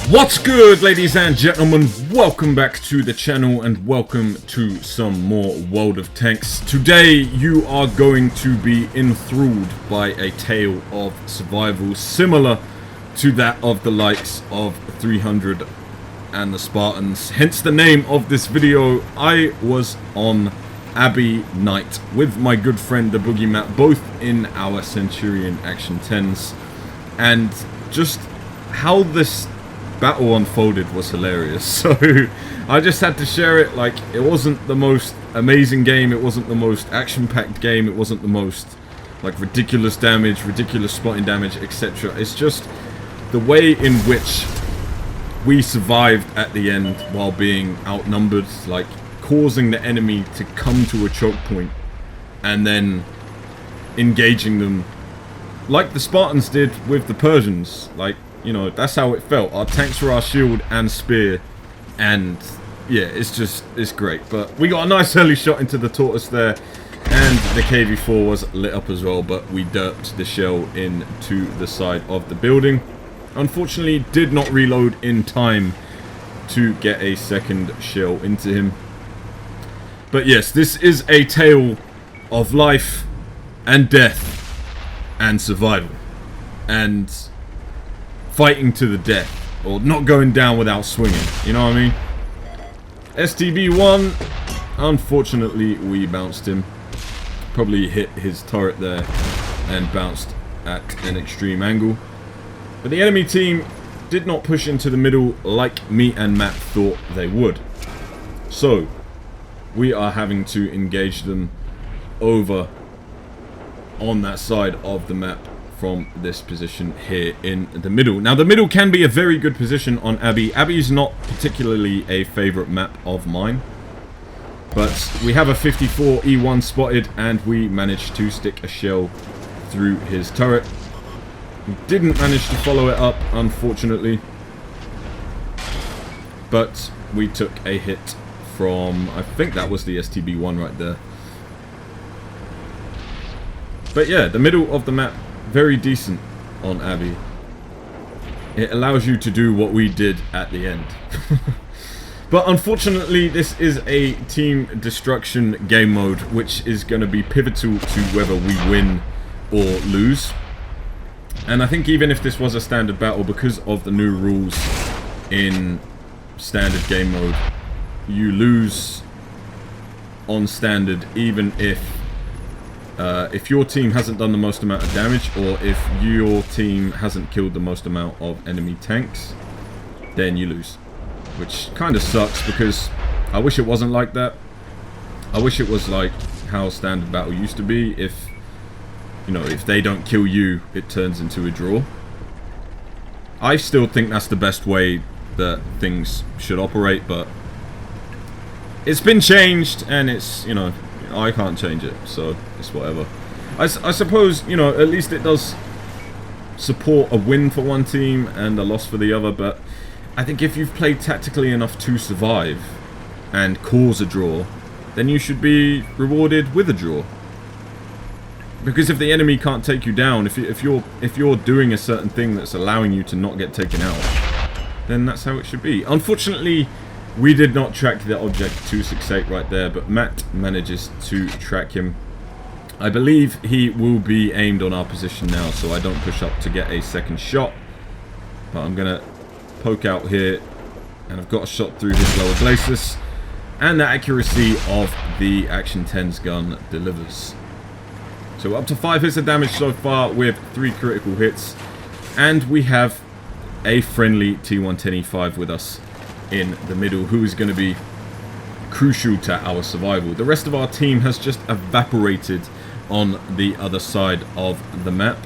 What's good, ladies and gentlemen? Welcome back to the channel and welcome to some more World of Tanks. Today you are going to be enthralled by a tale of survival similar to that of the likes of 300 and the Spartans. Hence the name of this video. I was on Abbey Night with my good friend the Boogeymat, both in our Centurion Action 10s, and just how this battle unfolded was hilarious. So I just had to share it. Like, it wasn't the most amazing game, it wasn't the most action-packed game, it wasn't the most like ridiculous damage, ridiculous spotting damage, etc. It's just the way in which we survived at the end while being outnumbered, like causing the enemy to come to a choke point and then engaging them like the Spartans did with the Persians. Like, you know, that's how it felt. Our tanks were our shield and spear, and yeah, it's great. But we got a nice early shot into the tortoise there, and the KV-4 was lit up as well, but we derped the shell into the side of the building. Unfortunately, did not reload in time to get a second shell into him. But yes, this is a tale of life and death and survival and fighting to the death, or not going down without swinging, you know what I mean? STB-1, unfortunately we bounced him. Probably hit his turret there and bounced at an extreme angle. But the enemy team did not push into the middle like me and Matt thought they would. So we are having to engage them over on that side of the map from this position here in the middle. Now, the middle can be a very good position on Abbey. Abbey is not particularly a favorite map of mine, but we have a 54 E1 spotted and we managed to stick a shell through his turret. We didn't manage to follow it up, unfortunately, but we took a hit from, I think that was the STB-1 right there. But yeah, the middle of the map, very decent on Abbey. It allows you to do what we did at the end. But unfortunately, this is a team destruction game mode, which is going to be pivotal to whether we win or lose. And I think even if this was a standard battle, because of the new rules in standard game mode, you lose on standard even if your team hasn't done the most amount of damage, or if your team hasn't killed the most amount of enemy tanks, then you lose. Which kind of sucks, because I wish it wasn't like that. I wish it was like how standard battle used to be. If, you know, if they don't kill you, it turns into a draw. I still think that's the best way that things should operate, but it's been changed, and it's, you know, I can't change it, so it's whatever. I suppose, you know, at least it does support a win for one team and a loss for the other, but I think if you've played tactically enough to survive and cause a draw, then you should be rewarded with a draw. Because if the enemy can't take you down, if you're doing a certain thing that's allowing you to not get taken out, then that's how it should be. Unfortunately, we did not track the object 268 right there, but Matt manages to track him. I believe he will be aimed on our position now, so I don't push up to get a second shot. But I'm going to poke out here, and I've got a shot through his lower glacis, and the accuracy of the Action 10's gun delivers. So up to 5 hits of damage so far with 3 critical hits, and we have a friendly T110E5 with us in the middle, who is going to be crucial to our survival. The rest of our team has just evaporated on the other side of the map,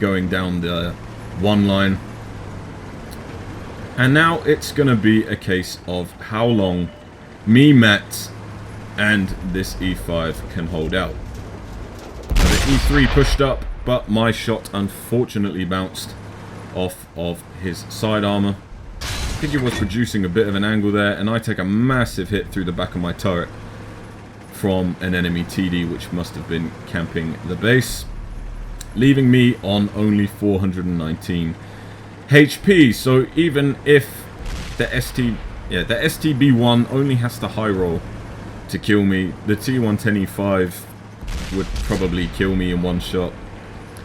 going down the one line. And now it's going to be a case of how long me, Matt, and this E5 can hold out. Now the E3 pushed up, but my shot unfortunately bounced off of his side armor. I think it was producing a bit of an angle there, and I take a massive hit through the back of my turret from an enemy TD, which must have been camping the base, leaving me on only 419 HP. So even if the STB1 only has to high roll to kill me, the T110E5 would probably kill me in one shot.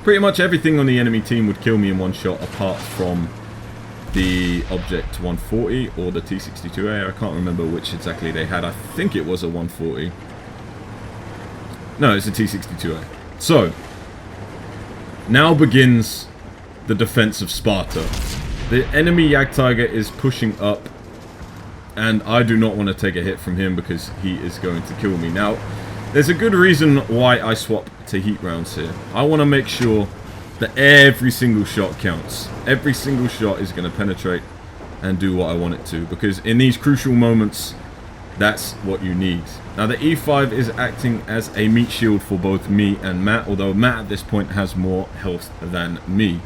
Pretty much everything on the enemy team would kill me in one shot apart from the Object 140 or the T62A. I can't remember which exactly they had. I think it was a 140. No, it's a T62A. So, now begins the defense of Sparta. The enemy Jagdtiger is pushing up, and I do not want to take a hit from him because he is going to kill me. Now, there's a good reason why I swap to heat rounds here. I want to make sure that every single shot counts. Every single shot is going to penetrate and do what I want it to, because in these crucial moments, that's what you need. Now the E5 is acting as a meat shield for both me and Matt, although Matt at this point has more health than me.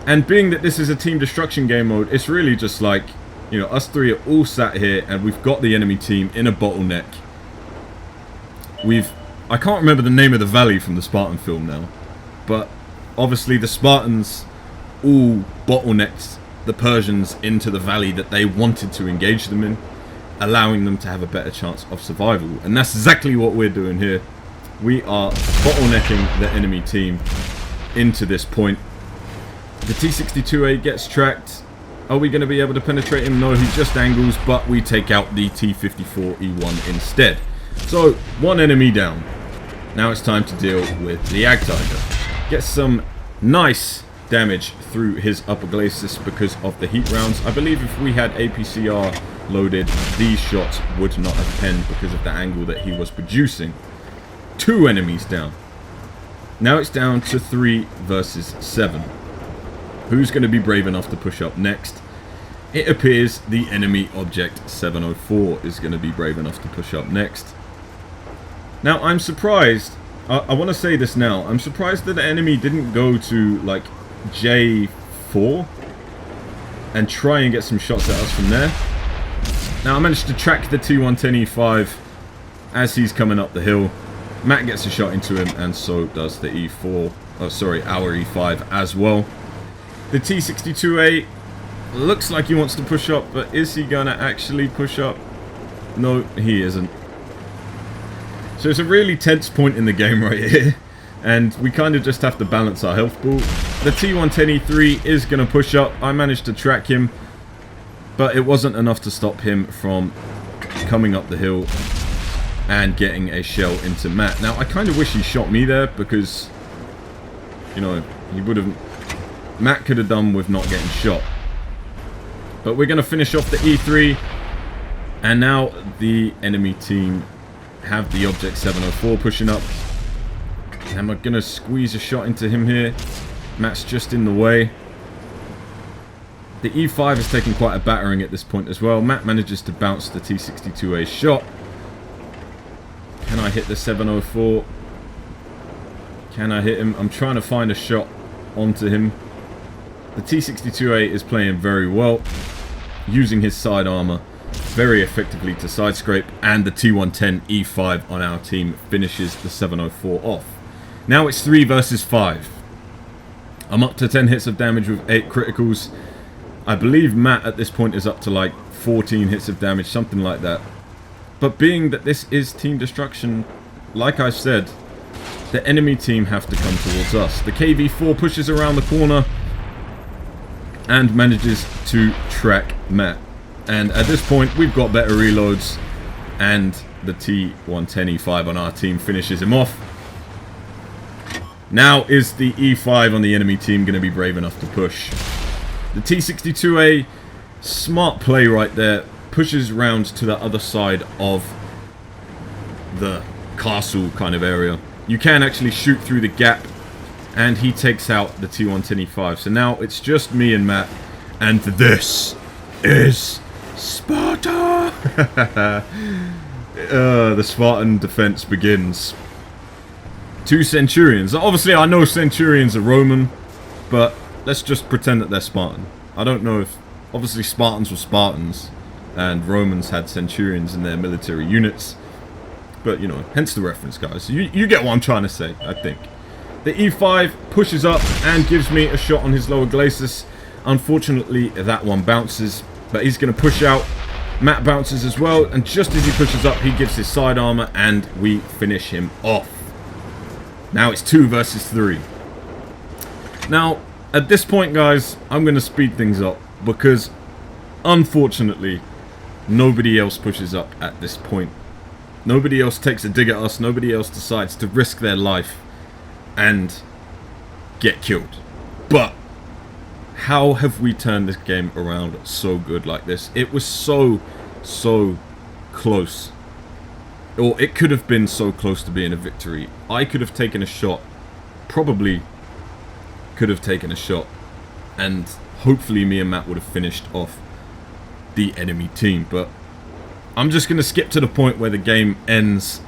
And being that this is a team destruction game mode, it's really just like, you know, us three are all sat here and we've got the enemy team in a bottleneck. I can't remember the name of the valley from the Spartan film now, but obviously the Spartans all bottlenecked the Persians into the valley that they wanted to engage them in, allowing them to have a better chance of survival. And that's exactly what we're doing here. We are bottlenecking the enemy team into this point. The T62A gets tracked. Are we going to be able to penetrate him? No, he just angles, but we take out the T54E1 instead. So, one enemy down. Now it's time to deal with the Jagdtiger. Get some nice damage through his upper glacis because of the heat rounds. I believe if we had APCR loaded, these shots would not have penned because of the angle that he was producing. 2 enemies down. Now it's down to 3 versus 7. Who's going to be brave enough to push up next? It appears the enemy Object 704 is going to be brave enough to push up next. Now, I'm surprised. I want to say this now. I'm surprised that the enemy didn't go to, like, J4 and try and get some shots at us from there. Now, I managed to track the T110E5 as he's coming up the hill. Matt gets a shot into him, and so does the E4. Oh, sorry, our E5 as well. The T62A looks like he wants to push up, but is he gonna actually push up? No, he isn't. So it's a really tense point in the game right here, and we kind of just have to balance our health pool. The T110E3 is gonna push up. I managed to track him, but it wasn't enough to stop him from coming up the hill and getting a shell into Matt. Now, I kind of wish he shot me there because, you know, he would have... Matt could have done with not getting shot. But we're going to finish off the E3. And now the enemy team have the Object 704 pushing up. And we're going to squeeze a shot into him here. Matt's just in the way. The E5 is taking quite a battering at this point as well. Matt manages to bounce the T62A shot. Can I hit the 704? Can I hit him? I'm trying to find a shot onto him. The T62A is playing very well, using his side armor very effectively to side scrape, and the T110E5 on our team finishes the 704 off. Now it's 3 versus 5. I'm up to 10 hits of damage with 8 criticals. I believe Matt at this point is up to like 14 hits of damage, something like that. But being that this is team destruction, like I said, the enemy team have to come towards us. The KV-4 pushes around the corner and manages to track Matt. And at this point, we've got better reloads, and the T110E5 on our team finishes him off. Now is the E5 on the enemy team going to be brave enough to push? The T62A, smart play right there, pushes round to the other side of the castle kind of area. You can actually shoot through the gap, and he takes out the T110E5. So now it's just me and Matt, and this is Sparta! The Spartan defense begins. 2 Centurions. Obviously, I know Centurions are Roman, but let's just pretend that they're Spartan. I don't know if... Obviously, Spartans were Spartans, and Romans had Centurions in their military units. But, you know, hence the reference, guys. You get what I'm trying to say, I think. The E5 pushes up and gives me a shot on his lower glacis. Unfortunately, that one bounces, but he's going to push out. Matt bounces as well, and just as he pushes up, he gives his side armor, and we finish him off. Now it's 2 versus 3. Now, at this point, guys, I'm going to speed things up, because, unfortunately, nobody else pushes up at this point. Nobody else takes a dig at us, nobody else decides to risk their life and get killed. But how have we turned this game around so good like this? It was so close. Or it could have been so close to being a victory. I could have taken a shot. Probably could have taken a shot. And hopefully me and Matt would have finished off the enemy team. But I'm just going to skip to the point where the game ends.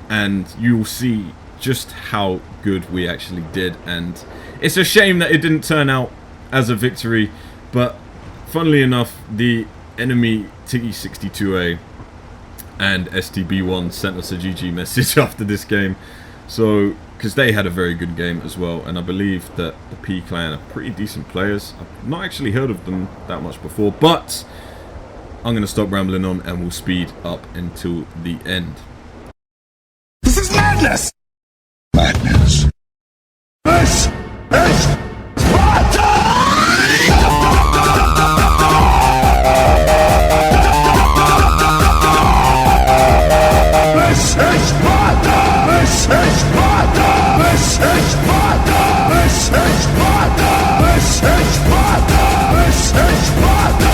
And you'll see just how good we actually did. And it's a shame that it didn't turn out as a victory, but funnily enough, the enemy T62A and STB1 sent us a GG message after this game, so because they had a very good game as well, and I believe that the P clan are pretty decent players. I've not actually heard of them that much before, but I'm going to stop rambling on and we'll speed up until the end. This is madness! Madness. This is Sparta! This is Sparta! This is Sparta! This is Sparta! This is Sparta! This is Sparta! This is Sparta!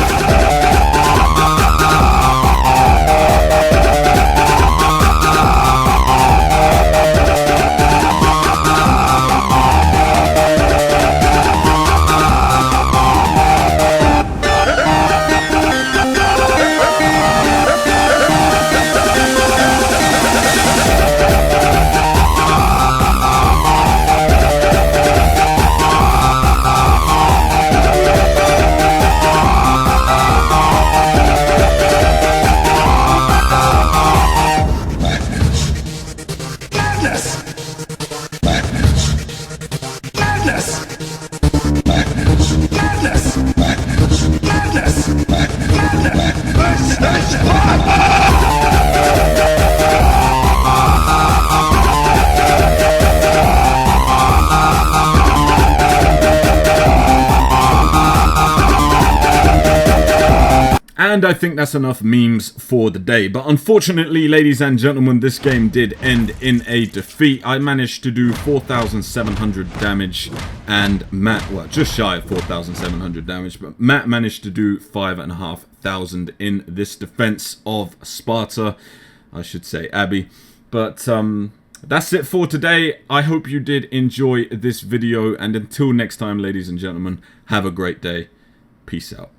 And I think that's enough memes for the day. But unfortunately, ladies and gentlemen, this game did end in a defeat. I managed to do 4,700 damage, and Matt, well, just shy of 4,700 damage, but Matt managed to do 5,500 in this defense of Sparta. I should say Abbey. But that's it for today. I hope you did enjoy this video, and until next time, ladies and gentlemen, have a great day. Peace out.